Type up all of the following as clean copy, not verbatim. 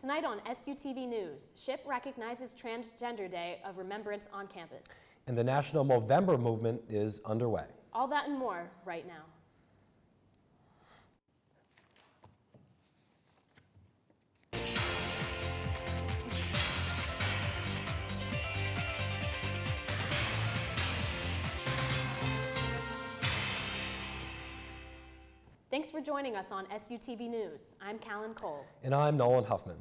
Tonight on SUTV News, SHIP recognizes Transgender Day of Remembrance on campus. And the National Movember movement is underway. All that and more right now. Thanks for joining us on SUTV News. I'm Callan Cole. And I'm Nolan Huffman.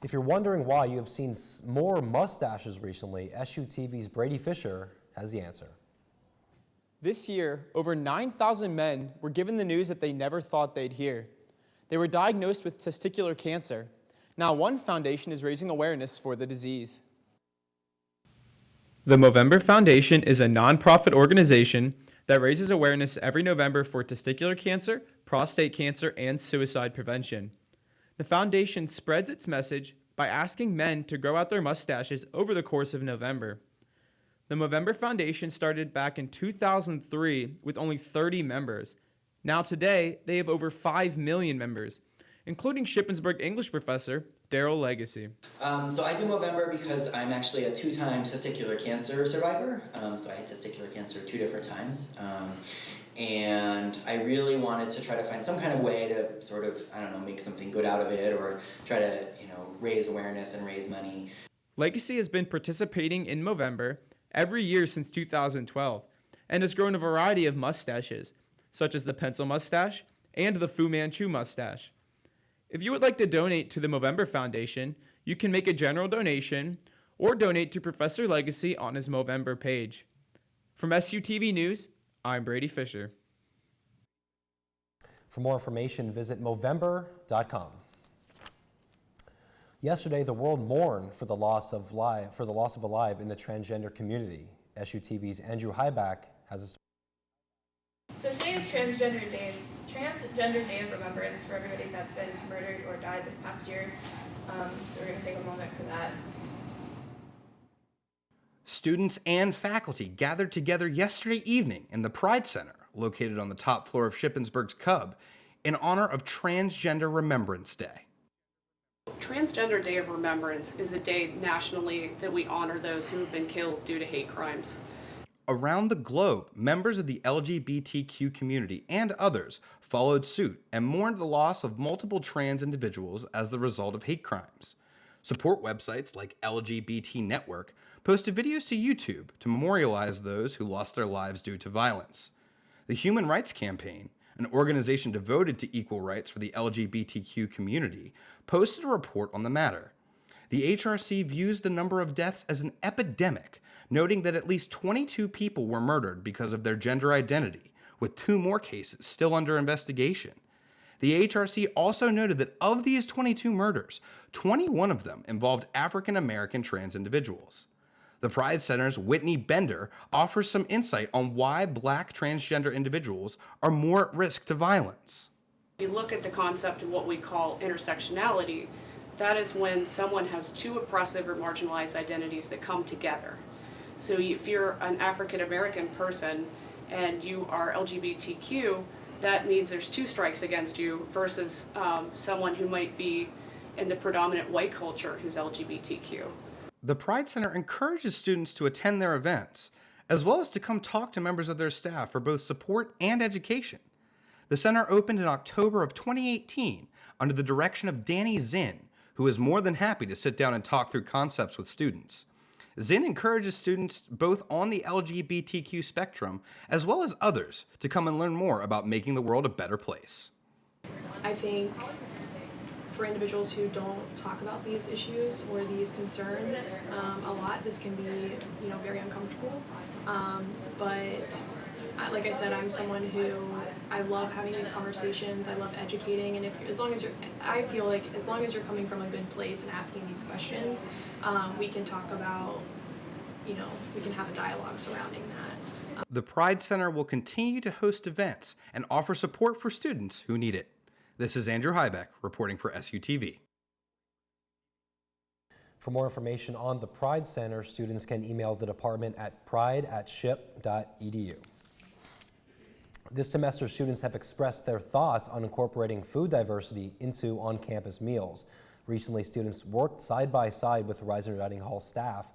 If you're wondering why you have seen more mustaches recently, SUTV's Brady Fisher has the answer. This year, over 9,000 men were given the news that they never thought they'd hear. They were diagnosed with testicular cancer. Now one foundation is raising awareness for the disease. The Movember Foundation is a nonprofit organization that raises awareness every November for testicular cancer, prostate cancer, and suicide prevention. The foundation spreads its message by asking men to grow out their mustaches over the course of November. The Movember Foundation started back in 2003 with only 30 members. Now today, they have over 5 million members, including Shippensburg English professor Daryl Legacy. So I do Movember because I'm actually a 2-time testicular cancer survivor. So I had testicular cancer 2 different times. And I really wanted to try to find some kind of way to sort of, make something good out of it, or try to, raise awareness and raise money. Legacy has been participating in Movember every year since 2012 and has grown a variety of mustaches, such as the pencil mustache and the Fu Manchu mustache. If you would like to donate to the Movember Foundation, you can make a general donation or donate to Professor Legacy on his Movember page. From SUTV News, I'm Brady Fisher. For more information, visit Movember.com. Yesterday, the world mourned for the loss of a life in the transgender community. SUTV's Andrew Hyback has a story. So today is Transgender Day of Remembrance for everybody that's been murdered or died this past year. So we're going to take a moment for that. Students and faculty gathered together yesterday evening in the Pride Center, located on the top floor of Shippensburg's Cub, in honor of Transgender Remembrance Day. Transgender Day of Remembrance is a day nationally that we honor those who have been killed due to hate crimes. Around the globe, members of the LGBTQ community and others followed suit and mourned the loss of multiple trans individuals as the result of hate crimes. Support websites like LGBT Network posted videos to YouTube to memorialize those who lost their lives due to violence. The Human Rights Campaign, an organization devoted to equal rights for the LGBTQ community, posted a report on the matter. The HRC views the number of deaths as an epidemic, noting that at least 22 people were murdered because of their gender identity, with 2 more cases still under investigation. The HRC also noted that of these 22 murders, 21 of them involved African American trans individuals. The Pride Center's Whitney Bender offers some insight on why Black transgender individuals are more at risk to violence. We look at the concept of what we call intersectionality. That is when someone has 2 oppressive or marginalized identities that come together. So if you're an African American person and you are LGBTQ, that means there's 2 strikes against you versus someone who might be in the predominant white culture who's LGBTQ. The Pride Center encourages students to attend their events, as well as to come talk to members of their staff for both support and education. The center opened in October of 2018 under the direction of Danny Zinn, who is more than happy to sit down and talk through concepts with students. Zinn encourages students both on the LGBTQ spectrum as well as others to come and learn more about making the world a better place. I think for individuals who don't talk about these issues or these concerns a lot, this can be, very uncomfortable. But like I said, I'm someone who I love having these conversations. I love educating, and I feel like as long as you're coming from a good place and asking these questions, we can talk about, we can have a dialogue surrounding that. The Pride Center will continue to host events and offer support for students who need it. This is Andrew Hybeck reporting for SUTV. For more information on the Pride Center, students can email the department at pride@ship.edu. This semester, students have expressed their thoughts on incorporating food diversity into on-campus meals. Recently, students worked side by side with Horizon Dining Hall staff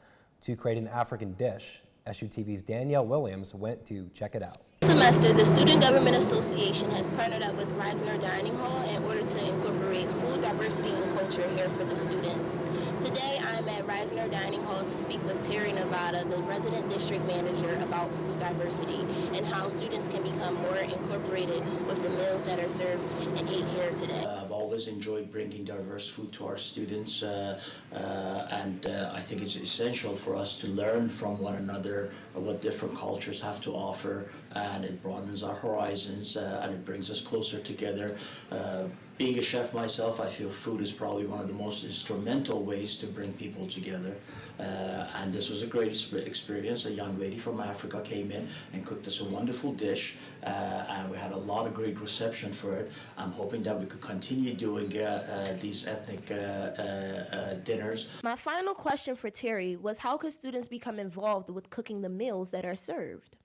to create an African dish. SUTV's Danielle Williams went to check it out. This semester, the Student Government Association has partnered up with Reisner Dining Hall in order to incorporate food diversity and culture here for the students. Today, I'm at Reisner Dining Hall to speak with Terry Nevada, the resident district manager, about food diversity and how students can become more incorporated with the meals that are served and ate here today. I've always enjoyed bringing diverse food to our students, and I think it's essential for us to learn from one another what different cultures have to offer, and it broadens our horizons and it brings us closer together. Being a chef myself, I feel food is probably one of the most instrumental ways to bring people together. And this was a great experience. A young lady from Africa came in and cooked us a wonderful dish, and we had a lot of great reception for it. I'm hoping that we could continue doing these ethnic dinners. My final question for Terry was, how could students become involved with cooking the meals that are served?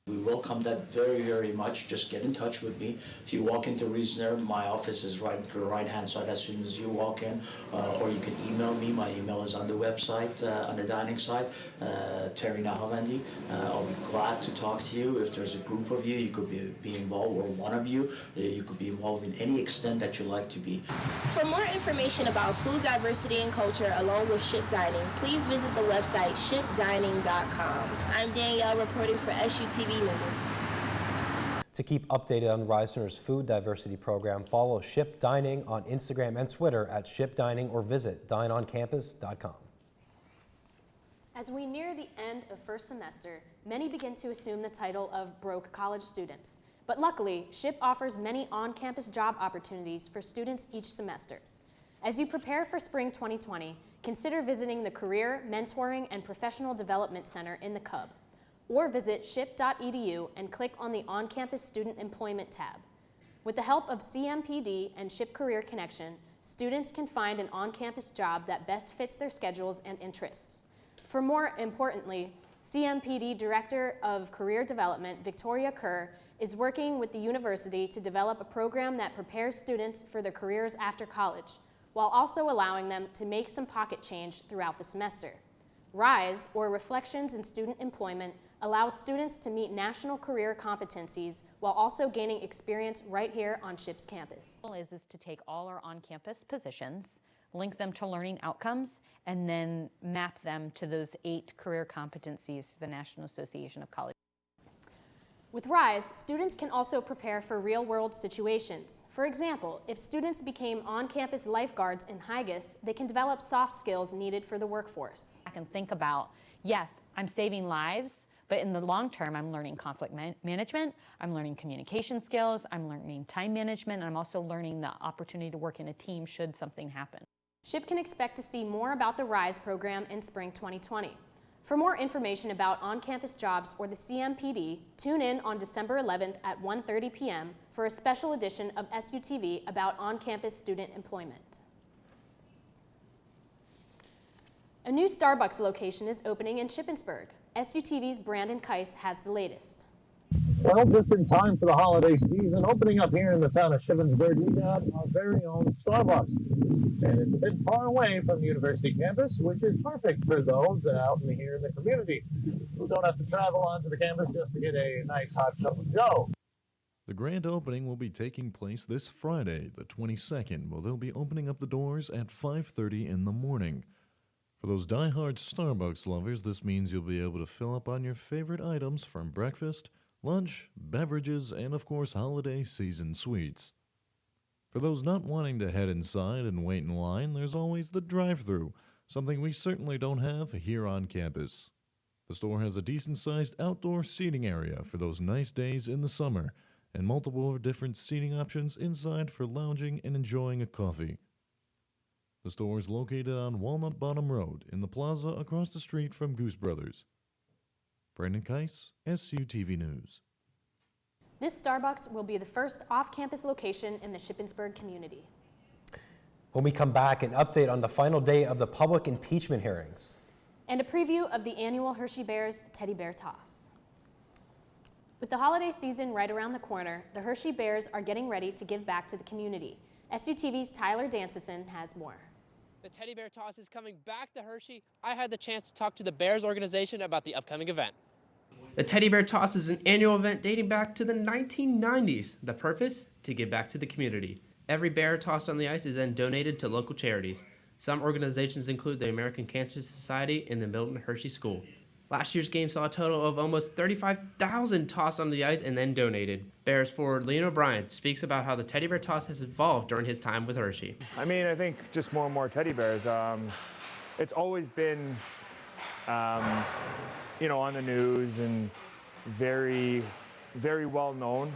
We welcome that very, very much. Just get in touch with me. If you walk into Reisner, my office is right to the right-hand side as soon as you walk in, or you can email me. My email is on the website, on the dining site, Terry Nahavandi. I'll be glad to talk to you. If there's a group of you, you could be involved, or one of you, you could be involved in any extent that you like to be. For more information about food diversity and culture along with Ship Dining, please visit the website shipdining.com. I'm Danielle reporting for SUTV News. To keep updated on Reisner's food diversity program, follow Ship Dining on Instagram and Twitter at Ship Dining, or visit dineoncampus.com. As we near the end of first semester, many begin to assume the title of broke college students. But luckily, SHIP offers many on-campus job opportunities for students each semester. As you prepare for spring 2020, consider visiting the Career, Mentoring, and Professional Development Center in the Cub, or visit ship.edu and click on the On-Campus Student Employment tab. With the help of CMPD and SHIP Career Connection, students can find an on-campus job that best fits their schedules and interests. For more importantly, CMPD Director of Career Development, Victoria Kerr, is working with the university to develop a program that prepares students for their careers after college, while also allowing them to make some pocket change throughout the semester. RISE, or Reflections in Student Employment, allows students to meet national career competencies while also gaining experience right here on SHIP's campus. Is to take all our on-campus positions, link them to learning outcomes, and then map them to those 8 career competencies for the National Association of College. With RISE, students can also prepare for real-world situations. For example, if students became on-campus lifeguards in HIGIS, they can develop soft skills needed for the workforce. I can think about, yes, I'm saving lives, but in the long term, I'm learning conflict management, I'm learning communication skills, I'm learning time management, and I'm also learning the opportunity to work in a team should something happen. SHIP can expect to see more about the RISE program in spring 2020. For more information about on-campus jobs or the CMPD, tune in on December 11th at 1:30 p.m. for a special edition of SUTV about on-campus student employment. A new Starbucks location is opening in Shippensburg. SUTV's Brandon Keiss has the latest. Well, just in time for the holiday season, opening up here in the town of Shippensburg, we got our very own Starbucks. And it's a bit far away from the university campus, which is perfect for those out here in the community who don't have to travel onto the campus just to get a nice hot cup of joe. The grand opening will be taking place this Friday, the 22nd, where they'll be opening up the doors at 5:30 in the morning. For those die-hard Starbucks lovers, this means you'll be able to fill up on your favorite items from breakfast, lunch, beverages, and of course holiday season sweets. For those not wanting to head inside and wait in line, there's always the drive-thru, something we certainly don't have here on campus. The store has a decent-sized outdoor seating area for those nice days in the summer, and multiple different seating options inside for lounging and enjoying a coffee. The store is located on Walnut Bottom Road in the plaza across the street from Goose Brothers. Brandon Keiss, SUTV News. This Starbucks will be the first off-campus location in the Shippensburg community. When we come back, an update on the final day of the public impeachment hearings. And a preview of the annual Hershey Bears Teddy Bear Toss. With the holiday season right around the corner, the Hershey Bears are getting ready to give back to the community. SUTV's Tyler Danceson has more. The Teddy Bear Toss is coming back to Hershey. I had the chance to talk to the Bears organization about the upcoming event. The Teddy Bear Toss is an annual event dating back to the 1990s. The purpose? To give back to the community. Every bear tossed on the ice is then donated to local charities. Some organizations include the American Cancer Society and the Milton Hershey School. Last year's game saw a total of almost 35,000 tossed on the ice and then donated. Bears forward Leon O'Brien speaks about how the Teddy Bear Toss has evolved during his time with Hershey. I mean, I think just more and more teddy bears. It's always been, on the news and very, very well known.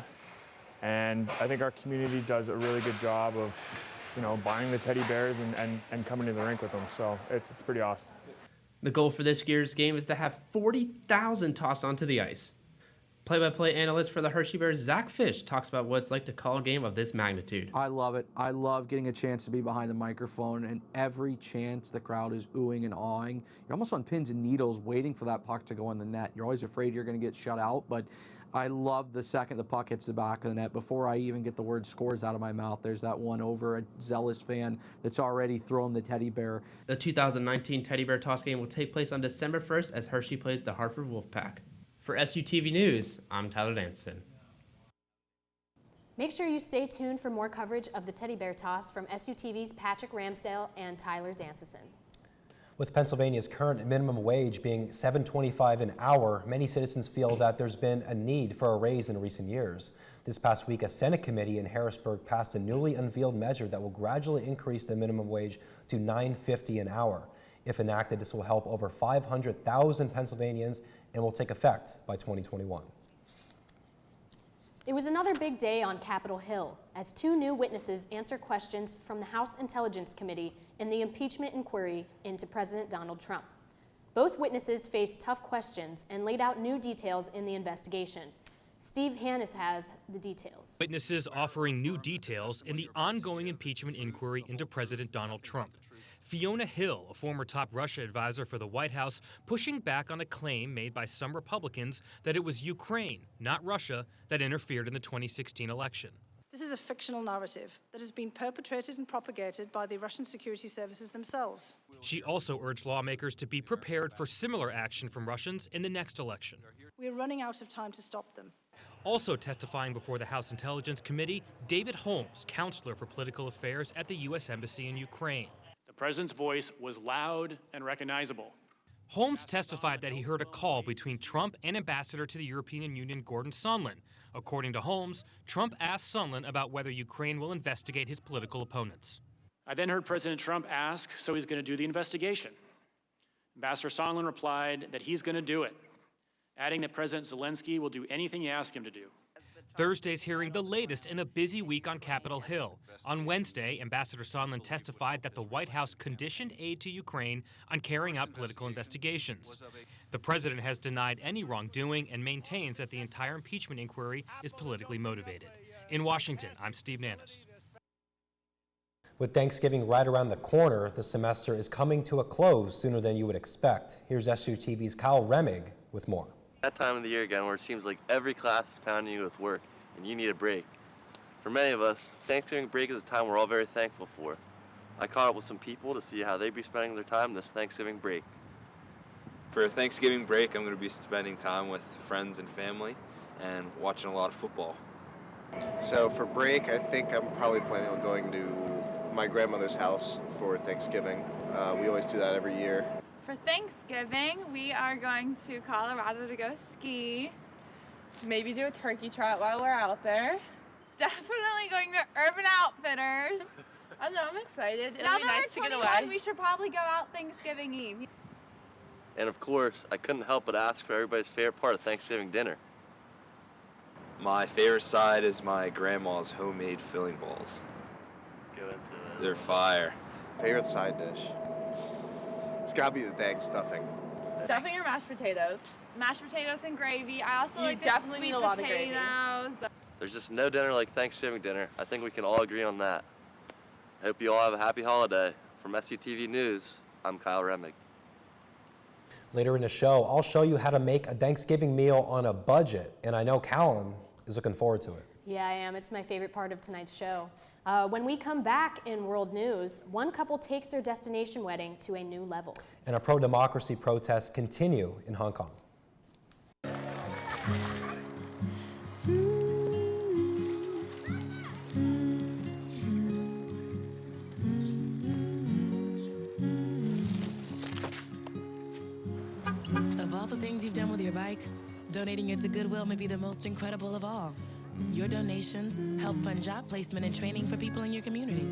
And I think our community does a really good job of, buying the teddy bears and coming to the rink with them. So it's pretty awesome. The goal for this year's game is to have 40,000 tossed onto the ice. Play-by-play analyst for the Hershey Bears, Zach Fish, talks about what it's like to call a game of this magnitude. I love it. I love getting a chance to be behind the microphone, and every chance the crowd is oohing and awing. You're almost on pins and needles waiting for that puck to go in the net. You're always afraid you're going to get shut out, but I love the second the puck hits the back of the net. Before I even get the word scores out of my mouth, there's that one over a zealous fan that's already thrown the teddy bear. The 2019 Teddy Bear Toss game will take place on December 1st as Hershey plays the Hartford Wolfpack. For SUTV News, I'm Tyler Danson. Make sure you stay tuned for more coverage of the Teddy Bear Toss from SUTV's Patrick Ramsdale and Tyler Danceson. With Pennsylvania's current minimum wage being $7.25 an hour, many citizens feel that there's been a need for a raise in recent years. This past week, a Senate committee in Harrisburg passed a newly unveiled measure that will gradually increase the minimum wage to $9.50 an hour. If enacted, this will help over 500,000 Pennsylvanians and will take effect by 2021. It was another big day on Capitol Hill as two new witnesses answer questions from the House Intelligence Committee in the impeachment inquiry into President Donald Trump. Both witnesses faced tough questions and laid out new details in the investigation. Steve Hannes has the details. Witnesses offering new details in the ongoing impeachment inquiry into President Donald Trump. Fiona Hill, a former top Russia advisor for the White House, pushing back on a claim made by some Republicans that it was Ukraine, not Russia, that interfered in the 2016 election. This is a fictional narrative that has been perpetrated and propagated by the Russian security services themselves. She also urged lawmakers to be prepared for similar action from Russians in the next election. We are running out of time to stop them. Also testifying before the House Intelligence Committee, David Holmes, counselor for political affairs at the U.S. Embassy in Ukraine. The president's voice was loud and recognizable. Holmes testified that he heard a call between Trump and Ambassador to the European Union Gordon Sondland. According to Holmes, Trump asked Sondland about whether Ukraine will investigate his political opponents. I then heard President Trump ask, so he's going to do the investigation. Ambassador Sondland replied that he's going to do it, adding that President Zelensky will do anything you ask him to do. Thursday's hearing the latest in a busy week on Capitol Hill. On Wednesday, Ambassador Sondland testified that the White House conditioned aid to Ukraine on carrying out political investigations. The president has denied any wrongdoing and maintains that the entire impeachment inquiry is politically motivated. In Washington, I'm Steve Nannis. With Thanksgiving right around the corner, the semester is coming to a close sooner than you would expect. Here's SUTV's Kyle Remig with more. That time of the year again where it seems like every class is pounding you with work and you need a break. For many of us, Thanksgiving break is a time we're all very thankful for. I caught up with some people to see how they'd be spending their time this Thanksgiving break. For Thanksgiving break, I'm going to be spending time with friends and family and watching a lot of football. So for break, I think I'm probably planning on going to my grandmother's house for Thanksgiving. We always do that every year. For Thanksgiving, we are going to Colorado to go ski, maybe do a turkey trot while we're out there. Definitely going to Urban Outfitters. I know, I'm excited. It'll be nice to get away. We should probably go out Thanksgiving Eve. And of course, I couldn't help but ask for everybody's favorite part of Thanksgiving dinner. My favorite side is my grandma's homemade filling balls. Go into it. They're fire. Favorite side dish? It's gotta be the dang stuffing. Stuffing or mashed potatoes? Mashed potatoes and gravy. I also like the sweet a lot of gravy. potatoes. There's just no dinner like Thanksgiving dinner. I think we can all agree on that. I hope you all have a happy holiday. From SUTV News, I'm Kyle Remig. Later in the show, I'll show you how to make a Thanksgiving meal on a budget, and I know Callum is looking forward to it. Yeah, I am. It's my favorite part of tonight's show. When we come back in world news, one couple takes their destination wedding to a new level. And our pro-democracy protests continue in Hong Kong. Of all the things you've done with your bike, donating it to Goodwill may be the most incredible of all. Your donations help fund job placement and training for people in your community,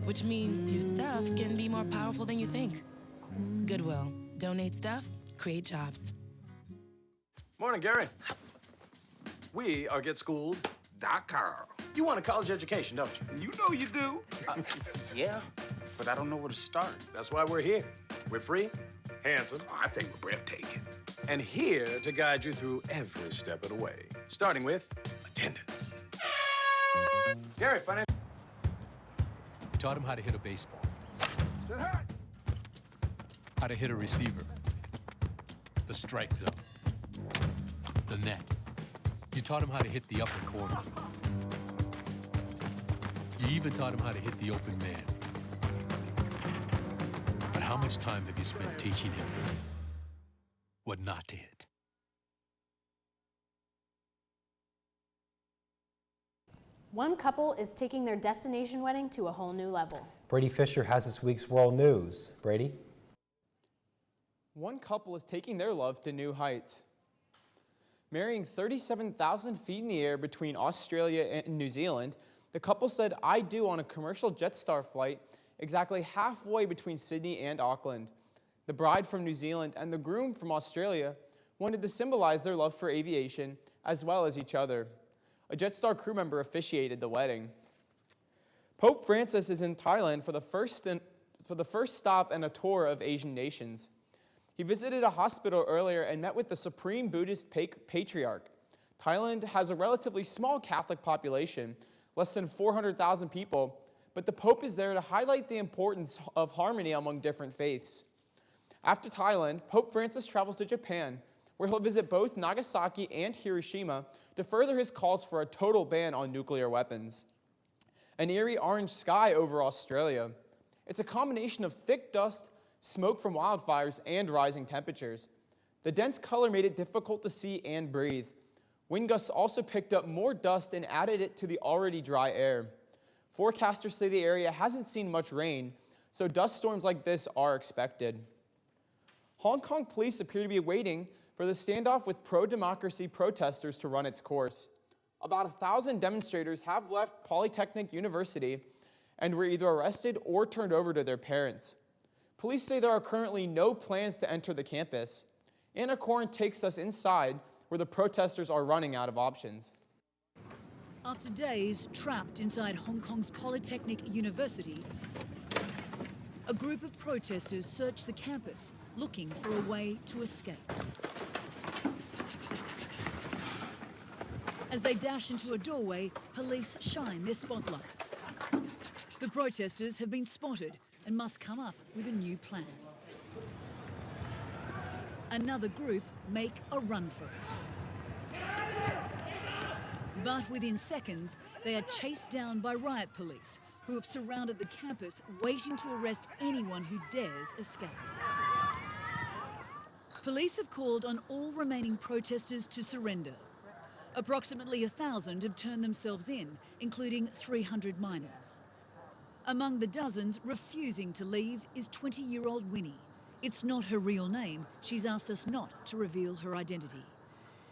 which means your stuff can be more powerful than you think. Goodwill. Donate stuff, create jobs. Morning, Gary. We are GetSchooled.com. You want a college education, don't you? You know you do. Yeah, but I don't know where to start. That's why we're here. We're free, handsome. I think we're breathtaking. And here to guide you through every step of the way, starting with attendance. Gary, funny. We taught him how to hit a baseball, how to hit a receiver, the strike zone, the net. You taught him how to hit the upper corner. You even taught him how to hit the open man. But how much time have you spent teaching him what not to hit? One couple is taking their destination wedding to a whole new level. Brady Fisher has this week's world news. Brady? One couple is taking their love to new heights. Marrying 37,000 feet in the air between Australia and New Zealand, the couple said "I do" on a commercial Jetstar flight exactly halfway between Sydney and Auckland. The bride from New Zealand and the groom from Australia wanted to symbolize their love for aviation as well as each other. A Jetstar crew member officiated the wedding. Pope Francis is in Thailand for the first stop and a tour of Asian nations. He visited a hospital earlier and met with the Supreme Buddhist Patriarch. Thailand has a relatively small Catholic population, less than 400,000 people, but the Pope is there to highlight the importance of harmony among different faiths. After Thailand, Pope Francis travels to Japan, where he'll visit both Nagasaki and Hiroshima to further his calls for a total ban on nuclear weapons. An eerie orange sky over Australia. It's a combination of thick dust, smoke from wildfires, and rising temperatures. The dense color made it difficult to see and breathe. Wind gusts also picked up more dust and added it to the already dry air. Forecasters say the area hasn't seen much rain, so dust storms like this are expected. Hong Kong police appear to be waiting for the standoff with pro-democracy protesters to run its course. About 1,000 demonstrators have left Polytechnic University and were either arrested or turned over to their parents. Police say there are currently no plans to enter the campus. Anna Corrin takes us inside where the protesters are running out of options. After days trapped inside Hong Kong's Polytechnic University, a group of protesters search the campus looking for a way to escape. As they dash into a doorway, police shine their spotlights. The protesters have been spotted and must come up with a new plan. Another group make a run for it. But within seconds, they are chased down by riot police, who have surrounded the campus, waiting to arrest anyone who dares escape. Police have called on all remaining protesters to surrender. Approximately 1,000 have turned themselves in, including 300 minors. Among the dozens refusing to leave is 20-year-old Winnie. It's not her real name. She's asked us not to reveal her identity.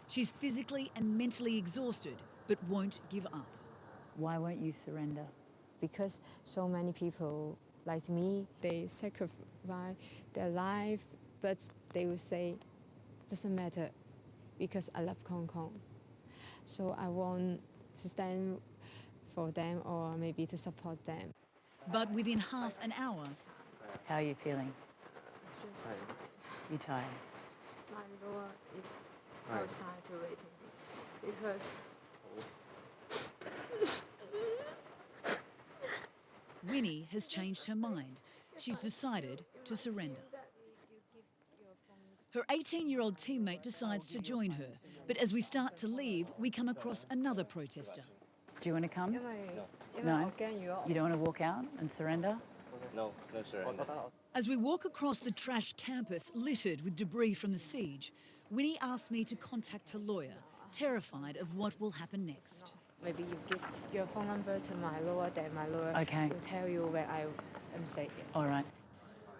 She's physically and mentally exhausted, but won't give up. Why won't you surrender? Because so many people like me, they sacrifice their life, but they will say, doesn't matter, because I love Hong Kong. So I want to stand for them or maybe to support them. But within half an hour... How are you feeling? Just... You tired? My lover is outside to waiting me because... Winnie has changed her mind. She's decided to surrender. Her 18-year-old teammate decides to join her, but as we start to leave, we come across another protester. Do you want to come? No? You don't want to walk out and surrender? No surrender. As we walk across the trashed campus littered with debris from the siege, Winnie asks me to contact her lawyer, terrified of what will happen next. Maybe you give your phone number to my lawyer, then my lawyer will tell you where I am safe. All right.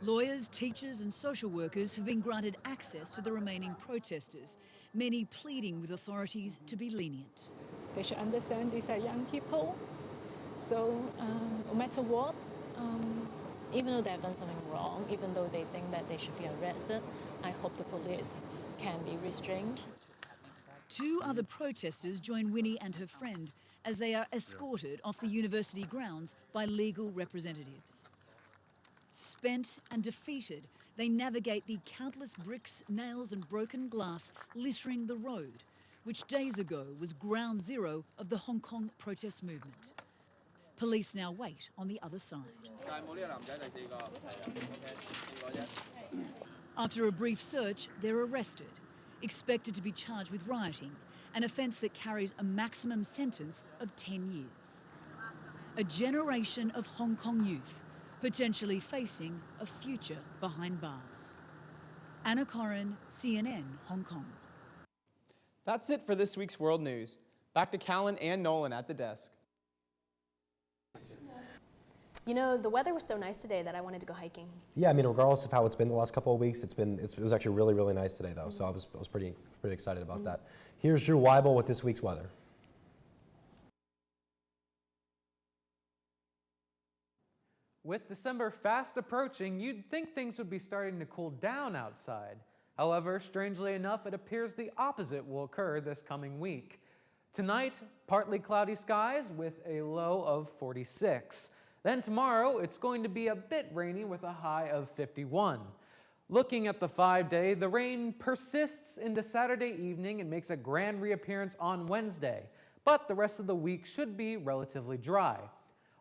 Lawyers, teachers and social workers have been granted access to the remaining protesters, many pleading with authorities to be lenient. They should understand these are young people, so no matter what, even though they have done something wrong, even though they think that they should be arrested, I hope the police can be restrained. Two other protesters join Winnie and her friend as they are escorted off the university grounds by legal representatives. Spent and defeated, they navigate the countless bricks, nails and broken glass littering the road, which days ago was ground zero of the Hong Kong protest movement. Police now wait on the other side. After a brief search, they're arrested, expected to be charged with rioting, an offence that carries a maximum sentence of 10 years. A generation of Hong Kong youth potentially facing a future behind bars. Anna Corrin, CNN, Hong Kong. That's it for this week's World News. Back to Callan and Nolan at the desk. You know, the weather was so nice today that I wanted to go hiking. Yeah, I mean, regardless of how it's been the last couple of weeks, it was actually really, really nice today, though. So I was pretty excited about that. Here's Drew Weibel with this week's weather. With December fast approaching, you'd think things would be starting to cool down outside. However, strangely enough, it appears the opposite will occur this coming week. Tonight, partly cloudy skies with a low of 46. Then tomorrow, it's going to be a bit rainy with a high of 51. Looking at the 5-day, the rain persists into Saturday evening and makes a grand reappearance on Wednesday, but the rest of the week should be relatively dry.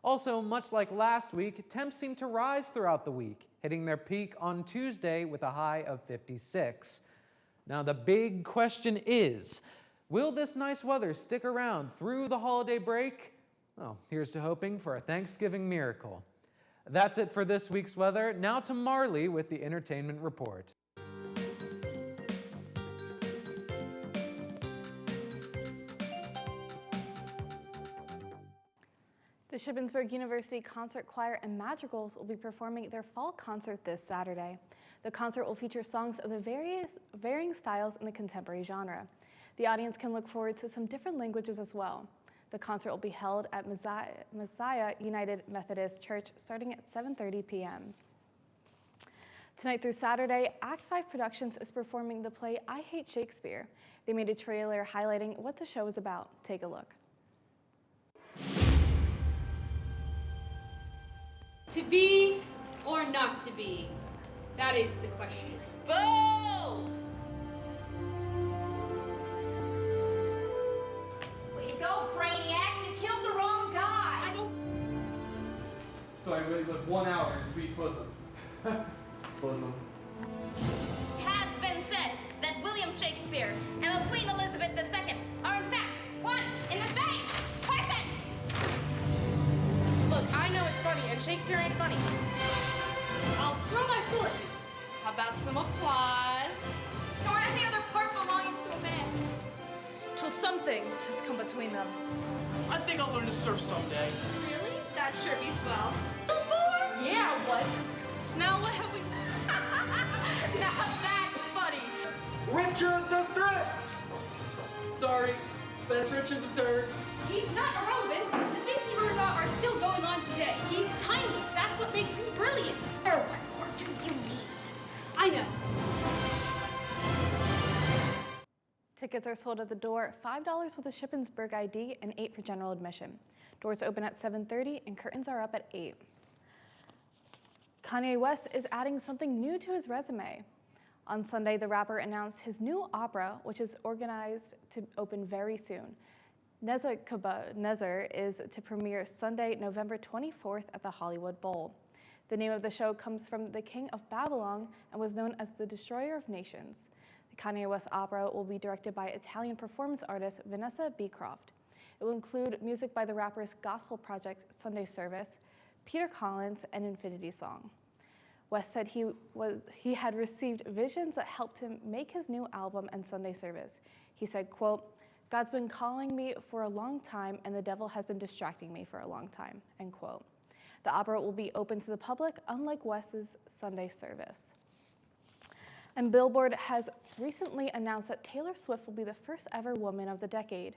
Also, much like last week, temps seem to rise throughout the week, hitting their peak on Tuesday with a high of 56. Now, the big question is, will this nice weather stick around through the holiday break? Well, here's to hoping for a Thanksgiving miracle. That's it for this week's weather. Now to Marley with the Entertainment Report. The Shippensburg University Concert Choir and Madrigals will be performing their fall concert this Saturday. The concert will feature songs of the varying styles in the contemporary genre. The audience can look forward to some different languages as well. The concert will be held at Messiah United Methodist Church starting at 7:30 p.m. Tonight through Saturday, Act 5 Productions is performing the play I Hate Shakespeare. They made a trailer highlighting what the show is about. Take a look. To be or not to be? That is the question. Boo! Way to go, Brainiac! You killed the wrong guy! I don't... So I really lived 1 hour in sweet bosom. Bosom. It has been said that William Shakespeare and Queen Elizabeth II are in fact one in the same person! Look, I know it's funny, and Shakespeare ain't funny. I'll throw my stool at you. How about some applause? Or any other part belonging to a man. Till something has come between them. I think I'll learn to surf someday. Really? That'd sure be swell. Yeah, what? Now what have we... Now that's funny. Richard the Third! Sorry, but it's Richard the Third. He's not irrelevant. The things he wrote about are still going on today. He's timeless. That's what makes him brilliant. Or what more do you need? I know. Tickets are sold at the door, $5 with a Shippensburg ID and $8 for general admission. Doors open at 7:30 and curtains are up at 8. Kanye West is adding something new to his resume. On Sunday, the rapper announced his new opera, which is organized to open very soon. Nebuchadnezzar is to premiere Sunday, November 24th at the Hollywood Bowl. The name of the show comes from the king of Babylon and was known as the Destroyer of Nations. The Kanye West opera will be directed by Italian performance artist Vanessa Beecroft. It will include music by the rapper's gospel project Sunday Service, Peter Collins, and Infinity Song. West said he had received visions that helped him make his new album and Sunday Service. He said, quote, "God's been calling me for a long time and the devil has been distracting me for a long time," end quote. The opera will be open to the public, unlike West's Sunday Service. And Billboard has recently announced that Taylor Swift will be the first ever Woman of the Decade.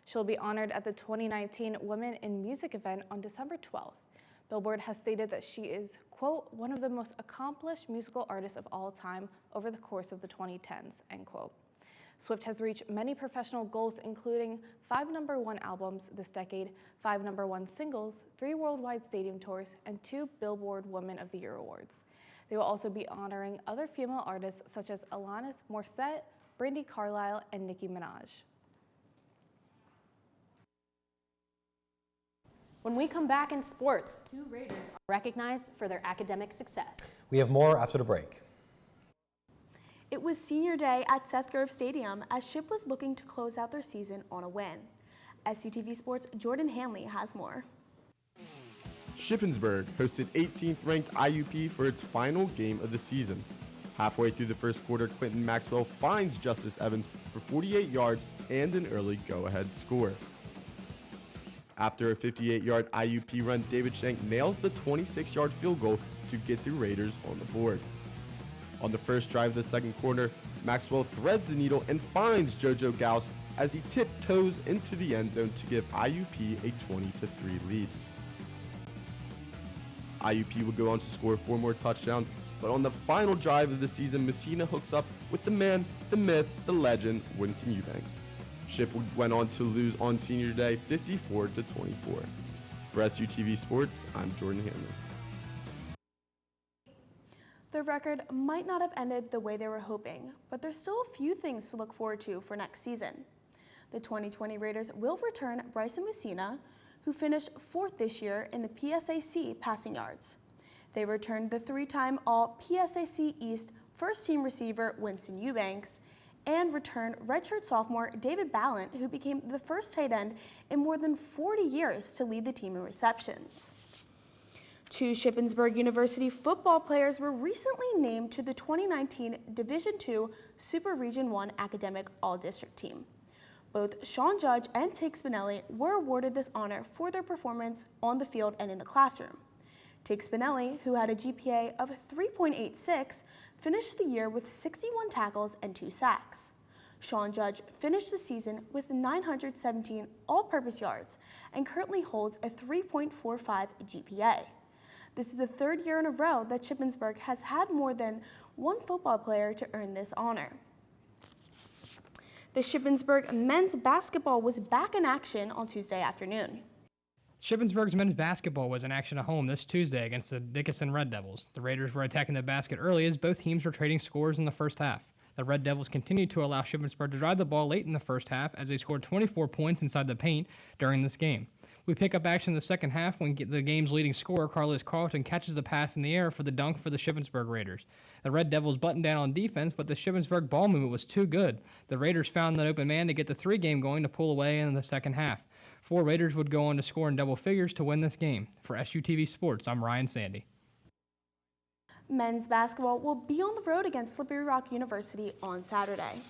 She'll be honored at the 2019 Women in Music event on December 12th. Billboard has stated that she is, quote, "one of the most accomplished musical artists of all time over the course of the 2010s," end quote. Swift has reached many professional goals, including 5 #1 albums this decade, 5 #1 singles, 3 worldwide stadium tours, and 2 Billboard Women of the Year awards. They will also be honoring other female artists such as Alanis Morissette, Brandi Carlile, and Nicki Minaj. When we come back in sports, 2 Raiders are recognized for their academic success. We have more after the break. It was senior day at Seth Grove Stadium as Ship was looking to close out their season on a win. SUTV Sports' Jordan Hanley has more. Shippensburg hosted 18th ranked IUP for its final game of the season. Halfway through the first quarter, Quentin Maxwell finds Justice Evans for 48 yards and an early go-ahead score. After a 58-yard IUP run, David Shank nails the 26-yard field goal to get the Raiders on the board. On the first drive of the second quarter, Maxwell threads the needle and finds JoJo Gauss as he tiptoes into the end zone to give IUP a 20-3 lead. IUP would go on to score 4 more touchdowns, but on the final drive of the season, Messina hooks up with the man, the myth, the legend, Winston Eubanks. Ship went on to lose on senior day 54-24. For SUTV Sports, I'm Jordan Hanley. The record might not have ended the way they were hoping, but there's still a few things to look forward to for next season. The 2020 Raiders will return Bryson Messina, who finished 4th this year in the PSAC passing yards. They returned the 3-time All-PSAC East first-team receiver Winston Eubanks, and returned redshirt sophomore David Ballant, who became the first tight end in more than 40 years to lead the team in receptions. 2 Shippensburg University football players were recently named to the 2019 Division II Super Region 1 Academic All-District team. Both Sean Judge and Tig Spinelli were awarded this honor for their performance on the field and in the classroom. Tig Spinelli, who had a GPA of 3.86, finished the year with 61 tackles and 2 sacks. Sean Judge finished the season with 917 all-purpose yards and currently holds a 3.45 GPA. This is the 3rd year in a row that Shippensburg has had more than one football player to earn this honor. The Shippensburg men's basketball was back in action on Tuesday afternoon. Shippensburg's men's basketball was in action at home this Tuesday against the Dickinson Red Devils. The Raiders were attacking the basket early as both teams were trading scores in the first half. The Red Devils continued to allow Shippensburg to drive the ball late in the first half as they scored 24 points inside the paint during this game. We pick up action in the second half when the game's leading scorer, Carlos Carlton, catches the pass in the air for the dunk for the Shippensburg Raiders. The Red Devils buttoned down on defense, but the Shippensburg ball movement was too good. The Raiders found an open man to get the 3-game going to pull away in the second half. 4 Raiders would go on to score in double figures to win this game. For SUTV Sports, I'm Ryan Sandy. Men's basketball will be on the road against Slippery Rock University on Saturday.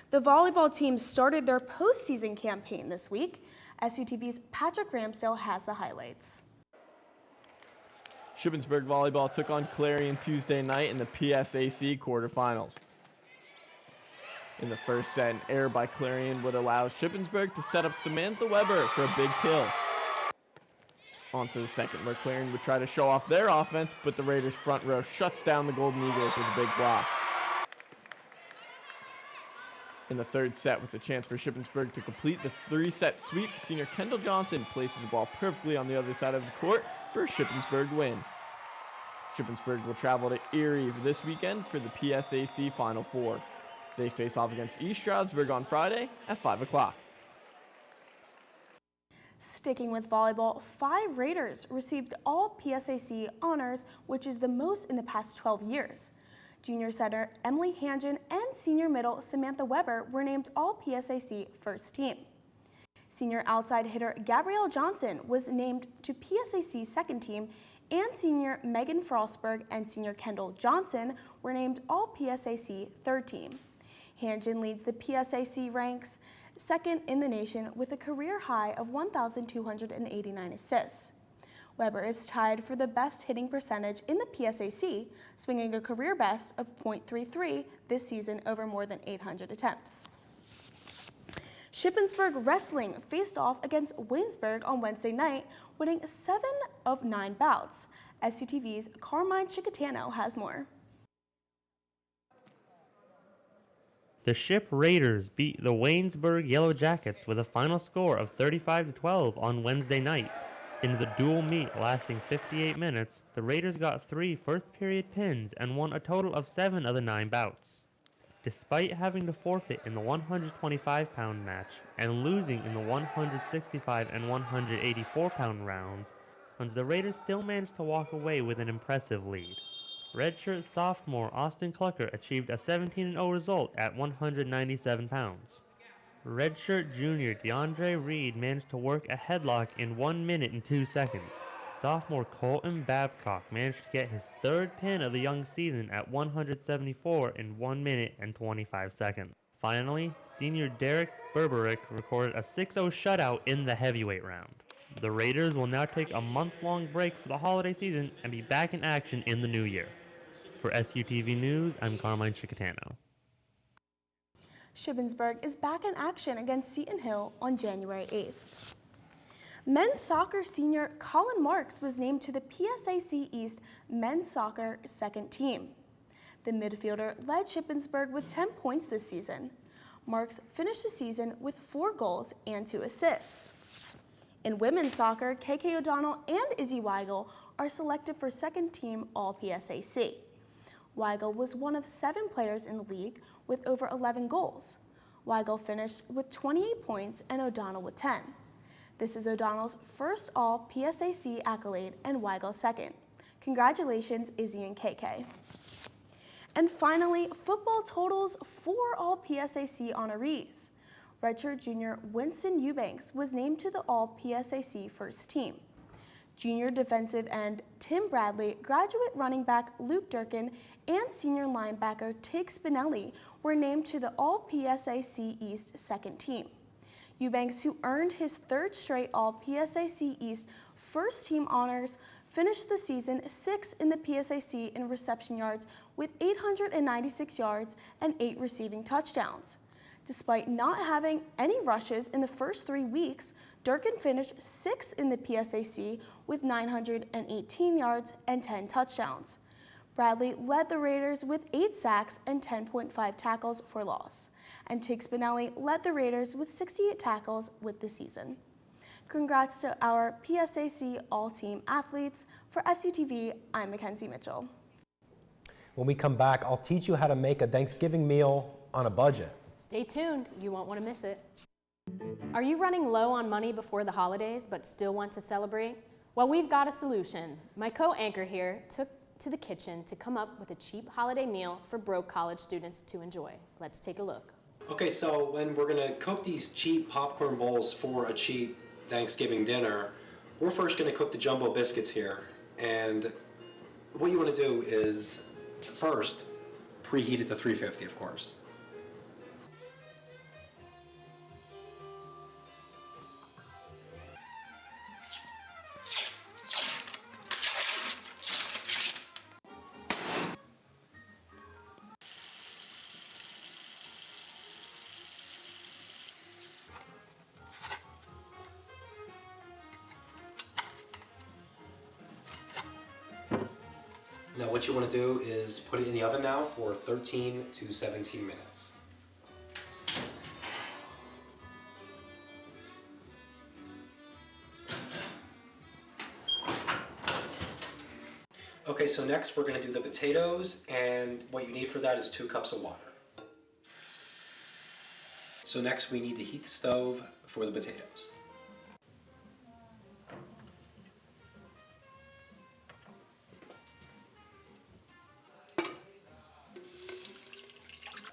The volleyball team started their postseason campaign this week. SUTV's Patrick Ramsdale has the highlights. Shippensburg volleyball took on Clarion Tuesday night in the PSAC quarterfinals. In the first set, an error by Clarion would allow Shippensburg to set up Samantha Weber for a big kill. On to the second, where Clarion would try to show off their offense, but the Raiders' front row shuts down the Golden Eagles with a big block. In the third set, with a chance for Shippensburg to complete the 3-set sweep, senior Kendall Johnson places the ball perfectly on the other side of the court for a Shippensburg win. Shippensburg will travel to Erie this weekend for the PSAC Final Four. They face off against East Stroudsburg on Friday at 5 o'clock. Sticking with volleyball, 5 Raiders received all PSAC honors, which is the most in the past 12 years. Junior setter Emily Hangen and senior middle Samantha Weber were named all PSAC first team. Senior outside hitter Gabrielle Johnson was named to PSAC second team, and senior Megan Frostberg and senior Kendall Johnson were named all PSAC third team. Hangen leads the PSAC ranks second in the nation with a career high of 1,289 assists. Weber is tied for the best hitting percentage in the PSAC, swinging a career best of .33 this season over more than 800 attempts. Shippensburg Wrestling faced off against Waynesburg on Wednesday night, winning 7 of 9 bouts. SUTV's Carmine Chicatano has more. The Ship Raiders beat the Waynesburg Yellow Jackets with a final score of 35-12 on Wednesday night. In the dual meet lasting 58 minutes, the Raiders got 3 first-period pins and won a total of 7 of the 9 bouts. Despite having to forfeit in the 125-pound match and losing in the 165 and 184-pound rounds, the Raiders still managed to walk away with an impressive lead. Redshirt sophomore Austin Clucker achieved a 17-0 result at 197 pounds. Redshirt junior DeAndre Reed managed to work a headlock in 1 minute and 2 seconds. Sophomore Colton Babcock managed to get his 3rd pin of the young season at 174 in 1 minute and 25 seconds. Finally, senior Derek Berberick recorded a 6-0 shutout in the heavyweight round. The Raiders will now take a month-long break for the holiday season and be back in action in the new year. For SUTV News, I'm Carmine Chicatano. Shippensburg is back in action against Seton Hill on January 8th. Men's soccer senior Colin Marks was named to the PSAC East men's soccer second team. The midfielder led Shippensburg with 10 points this season. Marks finished the season with 4 goals and 2 assists. In women's soccer, KK O'Donnell and Izzy Weigel are selected for second team All-PSAC. Weigel was one of 7 players in the league with over 11 goals. Weigel finished with 28 points and O'Donnell with 10. This is O'Donnell's first All-PSAC accolade and Weigel's second. Congratulations, Izzy and KK. And finally, football totals for All-PSAC honorees. Redshirt junior Winston Eubanks was named to the All-PSAC first team. Junior defensive end Tim Bradley, graduate running back Luke Durkin, and senior linebacker Tig Spinelli were named to the All-PSAC East second team. Eubanks, who earned his 3rd straight All-PSAC East first team honors, finished the season 6th in the PSAC in reception yards with 896 yards and 8 receiving touchdowns. Despite not having any rushes in the first 3 weeks, Durkin finished 6th in the PSAC with 918 yards and 10 touchdowns. Bradley led the Raiders with 8 sacks and 10.5 tackles for loss, and Tig Spinelli led the Raiders with 68 tackles with the season. Congrats to our PSAC all-team athletes. For SUTV, I'm Mackenzie Mitchell. When we come back, I'll teach you how to make a Thanksgiving meal on a budget. Stay tuned, you won't want to miss it. Are you running low on money before the holidays but still want to celebrate? Well, we've got a solution. My co-anchor here took to the kitchen to come up with a cheap holiday meal for broke college students to enjoy. Let's take a look. Okay, so when we're gonna cook these cheap popcorn bowls for a cheap Thanksgiving dinner, we're first gonna cook the jumbo biscuits here. And what you wanna do is first preheat it to 350, of course. Now what you want to do is put it in the oven now for 13 to 17 minutes. Okay, so next we're going to do the potatoes, and what you need for that is 2 cups of water. So next we need to heat the stove for the potatoes.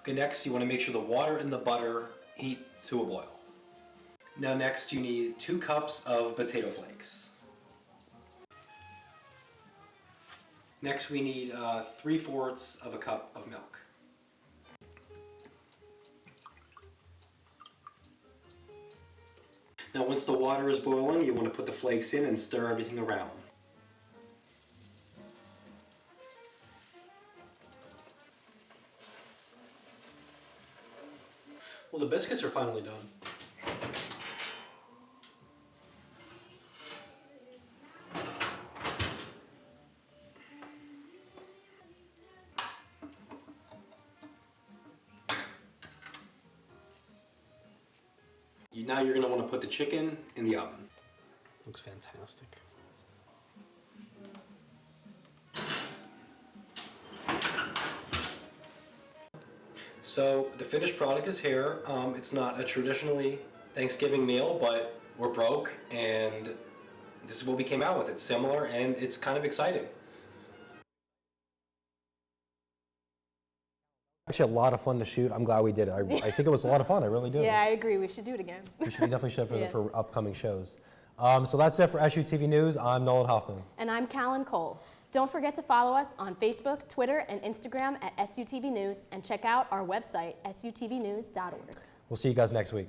Okay, next you want to make sure the water and the butter heat to a boil. Now next you need 2 cups of potato flakes. Next we need 3/4 of a cup of milk. Now once the water is boiling, you want to put the flakes in and stir everything around. Well, the biscuits are finally done. Now you're going to want to put the chicken in the oven. Looks fantastic. So the finished product is here. It's not a traditionally Thanksgiving meal, but we're broke and this is what we came out with. It's similar and it's kind of exciting. Actually a lot of fun to shoot. I'm glad we did it. I think it was a lot of fun. I really do. Yeah, I agree. We should do it again. We definitely should Yeah. for upcoming shows. So that's it for SUTV News. I'm Nolan Hoffman. And I'm Callan Cole. Don't forget to follow us on Facebook, Twitter, and Instagram at SUTV News, and check out our website, sutvnews.org. We'll see you guys next week.